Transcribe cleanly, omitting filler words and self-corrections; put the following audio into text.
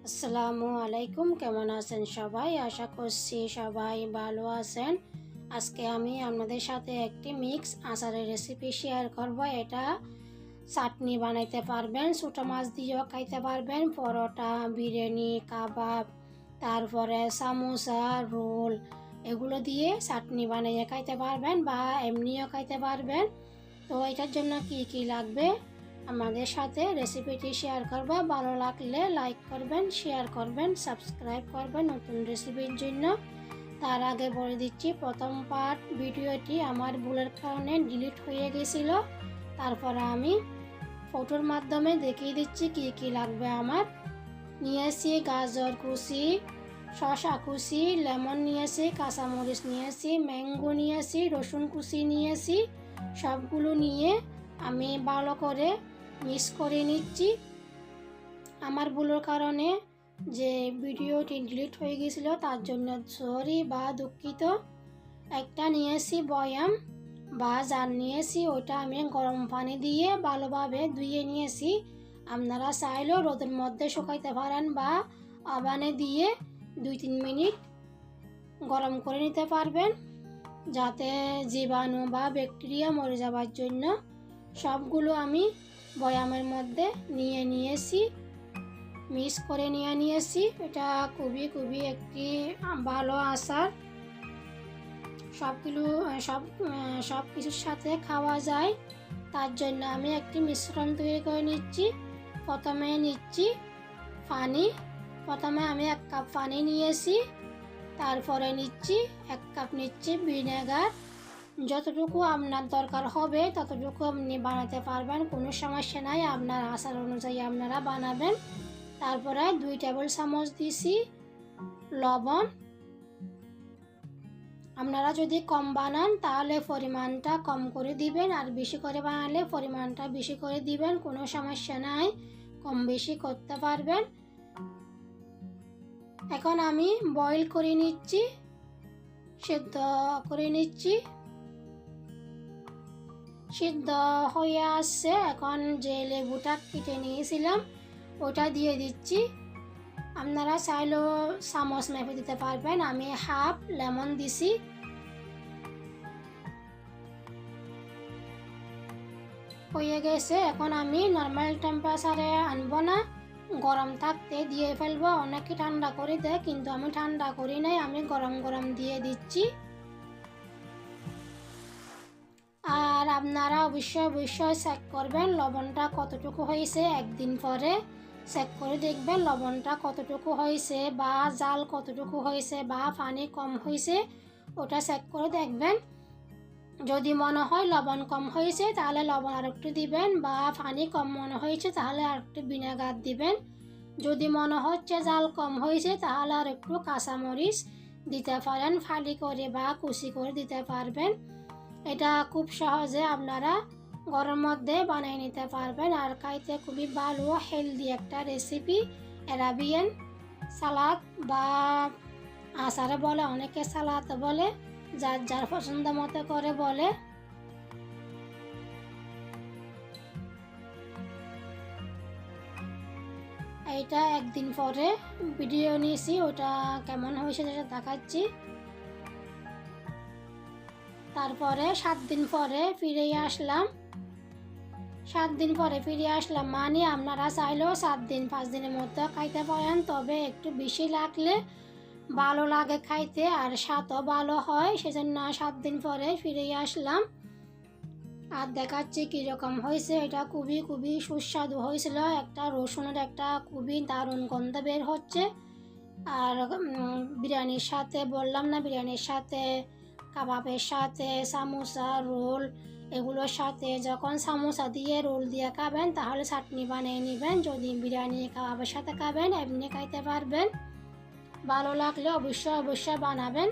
আসসালামু আলাইকুম, কেমন আছেন সবাই? আশা করছি সবাই ভালো আছেন। আজকে আমি আপনাদের সাথে একটি মিক্স আচারের রেসিপি শেয়ার করব। এটা চাটনি বানাইতে পারবেন, ছোটো মাছ দিয়েও খাইতে পারবেন, পরোটা, বিরিয়ানি, কাবাব, তারপরে সামোসা, রোল এগুলো দিয়ে চাটনি বানিয়ে খাইতে পারবেন বা এমনিও খাইতে পারবেন। তো এটার জন্য কি কি লাগবে আমাদের সাথে রেসিপিটি শেয়ার করব। ভালো লাগলে লাইক করবেন, শেয়ার করবেন, সাবস্ক্রাইব করবেন নতুন রেসিপির জন্য। তার আগে বলে দিচ্ছি, প্রথম পার্ট ভিডিওটি আমার ভুলের কারণে ডিলিট হয়ে গেছিল। তারপরে আমি ফটোর মাধ্যমে দেখিয়ে দিচ্ছি কি কি লাগবে আমার। নিয়েছি গাজর কুচি, শসা কুচি, লেমন নিয়েছি, কাঁচামরিচ নিয়েছি, ম্যাঙ্গো নিয়েছি, রসুন কুচি নিয়েছি। সবগুলো নিয়ে আমি ভালো করে মিক্স করে নিচ্ছি। আমার ভুলের কারণে যে ভিডিওটি ডিলিট হয়ে গেছিলো তার জন্য সরি বা দুঃখিত। একটা নিয়েছি বয়াম বা জার নিয়েছি, ওটা আমি গরম পানি দিয়ে ভালোভাবে ধুয়ে নিয়েছি। আপনারা চাইলেও রোদের মধ্যে শুকাইতে পারেন বা ওভেনে দিয়ে 2-3 মিনিট গরম করে নিতে পারবেন, যাতে জীবাণু বা ব্যাকটেরিয়া মরে যাওয়ার জন্য। সবগুলো আমি বয়ামের মধ্যে নিয়েছি, মিক্স করে নিয়েছি। এটা খুবই একটি ভালো আচার, সব কিছুর সাথে খাওয়া যায়। তার জন্য আমি একটি মিশ্রণ তৈরি করে নিচ্ছি। প্রথমে নিচ্ছি পানি। প্রথমে আমি 1 কাপ পানি নিয়েছি। তারপরে নিচ্ছি 1 কাপ নিচ্ছি ভিনেগার। যতটুকু আপনার দরকার হবে ততটুকু আপনি বানাতে পারবেন, কোনো সমস্যা নাই, আপনার আচার অনুযায়ী আপনারা বানাবেন। তারপরে 2 টেবিল চামচ দিছি লবণ। আপনারা যদি কম বানান তাহলে পরিমাণটা কম করে দিবেন, আর বেশি করে বানালে পরিমাণটা বেশি করে দিবেন, কোনো সমস্যা নাই, কম বেশি করতে পারবেন। এখন আমি বয়েল করে নিচ্ছি, সিদ্ধ করে নিচ্ছি। সিদ্ধ হয়ে আসছে। এখন যে লেবুটা কেটে নিয়েছিলাম ওটা দিয়ে দিচ্ছি। আপনারা চাইলেও চামচ মেপে দিতে পারবেন, আমি হাফ লেমন দিছি। হয়ে গেছে। এখন আমি নর্মাল টেম্পারেচারে আনবো না, গরম থাকতে দিয়ে ফেলবো। অনেকে ঠান্ডা করে দেয়, কিন্তু আমি ঠান্ডা করি নাই, আমি গরম দিয়ে দিচ্ছি। আর আপনারা অবশ্যই চেক করবেন লবণটা কতটুকু হয়েছে। একদিন পরে চেক করে দেখবেন লবণটা কতটুকু হয়েছে বা জাল কতটুকু হয়েছে বা পানি কম হয়েছে, ওটা চেক করে দেখবেন। যদি মনে হয় লবণ কম হয়েছে তাহলে লবণ আরেকটু দিবেন, বা পানি কম মনে হয়েছে তাহলে আরেকটু ভিনেগার দিবেন। যদি মনে হচ্ছে জাল কম হয়েছে তাহলে আর একটু কাঁচামরিচ দিতে পারেন, ফালি করে বা কুচি করে দিতে পারবেন। এটা খুব সহজে আপনারা ঘরের মধ্যে বানিয়ে নিতে পারবেন, আর খাইতে খুবই ভালো হেলদি একটা রেসিপি। অ্যারাবিয়ান সালাদ বা আচারে বলে, অনেকে সালাদ বলে, যার যার পছন্দ মতো করে বলে। এইটা একদিন পরে ভিডিও নিয়েছি, ওটা কেমন হয়েছে সেটা দেখাচ্ছি। তারপরে 7 দিন পরে ফিরে আসলাম। 7 দিন পরে ফিরে আসলাম মানে আপনারা চাইলেও 4-5 দিনের মধ্যে খাইতে পারেন, তবে একটু বেশি লাগলে ভালো লাগে খাইতে আর স্বাদও ভালো হয়, সেজন্য 7 দিন পরে ফিরে আসলাম। আর দেখাচ্ছি কীরকম হয়েছে। এটা খুবই সুস্বাদু হয়েছিল। একটা রসুনের একটা খুবই দারুণ গন্ধ বের হচ্ছে। আর বিরিয়ানির সাথে বললাম না, বিরিয়ানির সাথে, কাবাবের সাথে, সামোসা, রোল এগুলোর সাথে যখন সামোসা দিয়ে রোল দিয়ে খাবেন তাহলে চাটনি বানিয়ে নেবেন। যদি বিরিয়ানি কাবাবের সাথে খাবেন এমনি খাইতে পারবেন। ভালো লাগলে অবশ্যই বানাবেন।